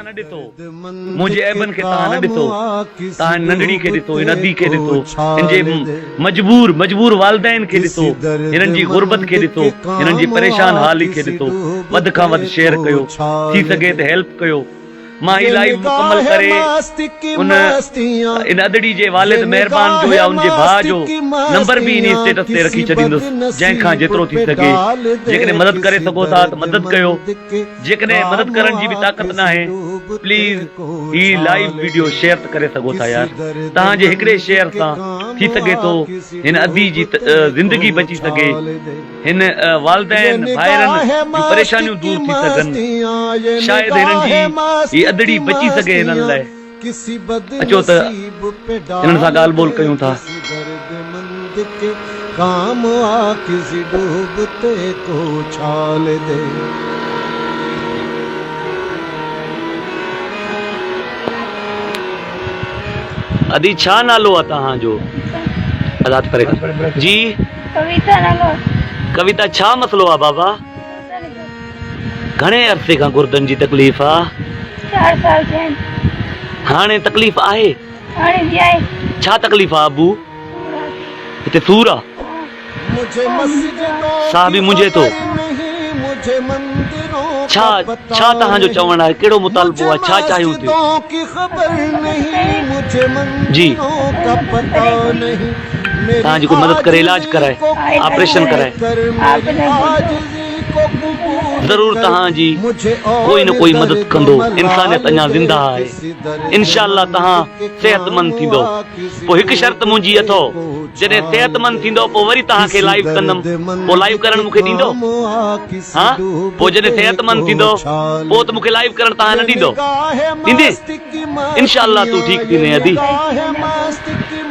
तां न ॾिठो, मुंहिंजे ऐबनि खे तां न ॾिठो, तां नंढड़ी खे ॾिठो, हिन अदी खे ॾिठो, हिन जे मजबूर वालिदैन खे ॾिठो, हिननि जी गुरबत खे ॾिठो, हिननि जी परेशान हाली खे ॾिठो। वध खां वध शेयर कयो, थी सघे त हेल्प कयो। मां ही लाइव मुकम्मल करे उन इन अदड़ी जे वालिद मेहरबान जो या उनजे भाउ जो नंबर भी इन स्टेटस ते रखी छॾींदुसि, जंहिंखां जेतिरो थी सघे। जेकॾहिं मदद करे सघो था त मदद कयो, जेकॾहिं मदद करण जी भी ताक़त न आहे प्लीज ही लाइव वीडियो शेयर करे सघो था यार। तव्हांजे हिकिड़े शेयर सां थी सघे तो हिन अदी जी ज़िंदगी बची सघे, हिन वालिदैन भाइरनि जूं परेशानियूं दूर थी सघनि, शायद हिननि जी अदड़ी बची सघे हिननि लाइ। अचो त हिननि सां ॻाल्हि ॿोल कयूं था। काम आ किसी डूबते को छाल दे। अदी छा नालो आहे तव्हांजो? आज़ाद करे जी कविता नालो। कविता छा मसलो आहे बाबा? घणे अरसे खां गुर्दनि जी तकलीफ़ आहे? 4 साल थिया आहिनि। हाणे तकलीफ़ आहे? हाणे बि आहे। छा तकलीफ़ आहे अबू? हिते सूर आहे? साह बि मुंझे थो। छा छा तव्हांजो चवणु आहे? कहिड़ो मुतालबो आहे? छा चाहियूं थियूं? जी तव्हांजी कोई मदद करे, इलाज कराए, ऑपरेशन कराए, जरूर तव्हांजी कोई न कोई मदद कंदो। इंसानियत अञा ज़िंदा आहे। इंशाअल्लाह तव्हां सेहतमंद थींदो। पोइ हिकु शर्त मुंहिंजी अथव, जॾहिं सेहतमंद थींदो पोइ वरी तव्हांखे लाइव कंदुमि। पोइ लाइव करण मूंखे ॾींदो? हा, पोइ जॾहिं सेहतमंद थींदो पोइ त मूंखे लाइव करण तव्हां न ॾींदो? ॾींदे? इंशाअल्लाह तूं ठीकु थींदे अदी।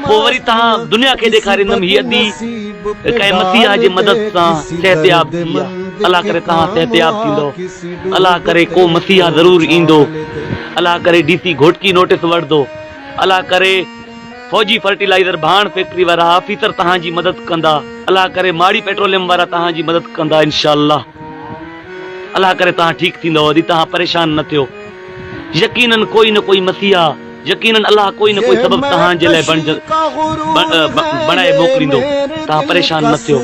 पोइ वरी तव्हां दुनिया खे ॾेखारींदुमि हीअ अदी कंहिं मसीहा जी मदद सां सेहतयाब थी आहे। अल्लाह करे तव्हां सेहतयाब थींदो। अल्लाह करे को मसीहा ज़रूर ईंदो। अल्लाह करे डीसी घोटकी नोटिस वठंदो। अल्लाह करे फौजी फर्टिलाइज़र भाण फैक्ट्री वारा ऑफिसर तव्हांजी मदद कंदा। अल्लाह करे माड़ी पेट्रोलियम वारा तव्हांजी मदद कंदा इंशाअल्लाह। अल्लाह करे तव्हां ठीकु थींदो। अॼु तव्हां परेशान न थियो। यकीनन कोई न कोई मसीहा, यकीनन अल्लाह कोई न कोई सबब तव्हांजे लाइ बणाए मोकिलींदो। तव्हां परेशान न थियो।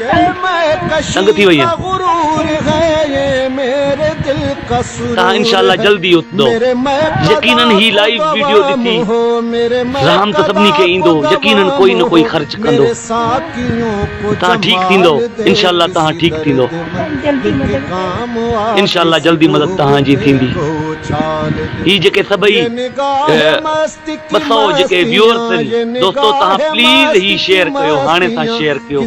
तंग थी वई आहे? तव्हां इंशाअल्लाह जल्दी उथंदो। यकीनन ही लाइव वीडियो ॾिसी रहम त सभिनी खे ईंदो। यकीनन कोई न कोई ख़र्च कंदो। तव्हां ठीकु थींदो इंशाअल्लाह। तव्हां ठीकु थींदो इंशाअल्लाह। जल्दी मदद तव्हांजी थींदी। ही जेके सभई 200 जेके व्यूअर्स आहिनि दोस्तो, तव्हां प्लीज़ ही शेयर कयो। हाणे सां शेयर कयो।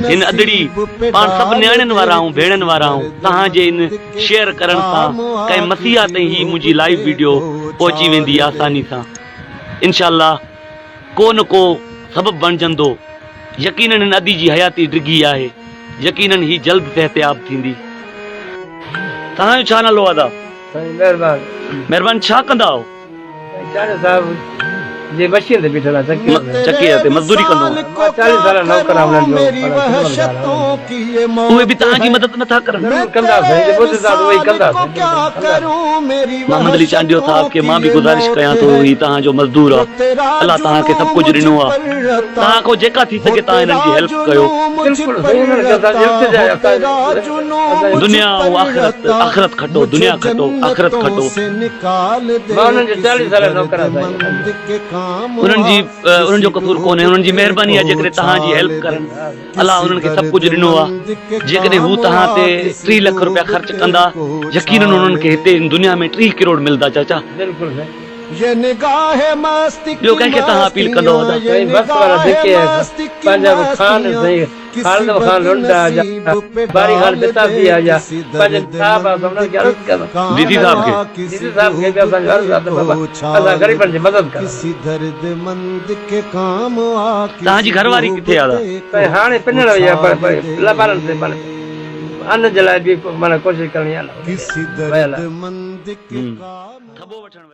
हिन अदड़ी पाण सभु न्याणियुनि वारा ऐं भेणनि वारा आहियूं। तव्हांजे इन शेयर करण सां कंहिं मसीहा ताईं ही मुंहिंजी लाइव वीडियो पहुची वेंदी आसानी सां। इंशाअल्लाह को न को सबब बणजंदो। यकीनन हिन अदी जी हयाती डिघी आहे। यकीनन ही जल्द सेहतयाब थींदी। तव्हांजो छा नालो आहे? महिरबानी। छा कंदा आहियो? जे मशीन ते बिठल आहे, चक्की ते मजदूरी कंदो। 40 साल नौकर आमलन उहे भी तव्हांजी मदद नथा करन? कंदा से बुध साथ वही कंदा। मोहम्मद अली चांडियो साहब के मां भी गुजारिश कयां तो ही तव्हांजो मजदूर आहे। अल्लाह तव्हांखे सभु कुझु ॾिनो आहे। तव्हां को जेका थी सघे तव्हां हिननि जी हेल्प कयो। दुनिया ऐं आख़िरत, आख़िरत खटो, दुनिया खटो, आख़िरत खटो। मां उन्हनि जो 40 साल नौकर आहे। उन्हनि जो कसूर कोन्हे। उन्हनि जी महिरबानी आहे जेकॾहिं तव्हांजी हेल्प करनि। अल्लाह उन्हनि खे सभु कुझु ॾिनो आहे। जेकॾहिं हू तव्हां ते 3 लाख रुपया ख़र्च कंदा, यकीनन उन्हनि खे हिते दुनिया में 3 करोड़ मिलंदा। चाचा ॿियो कंहिंखे तव्हां अपील कंदो? बस वारा जेके पंजाब खान सही खान खान लुंडा जा बारी खान बेटा भी आ जा पंजाब साहब हमने क्या कर दीदी साहब के असां घर साथ बाबा असां गरीबन जी मदद कर। किसी दर्दमंद के काम आ। तव्हांजी घरवारी किथे आहे? हाणे पिनण वई आहे लबारन से माने अन्न जलाए भी माने कोशिश करणी आहे। किसी दर्दमंद के काम थबो वठण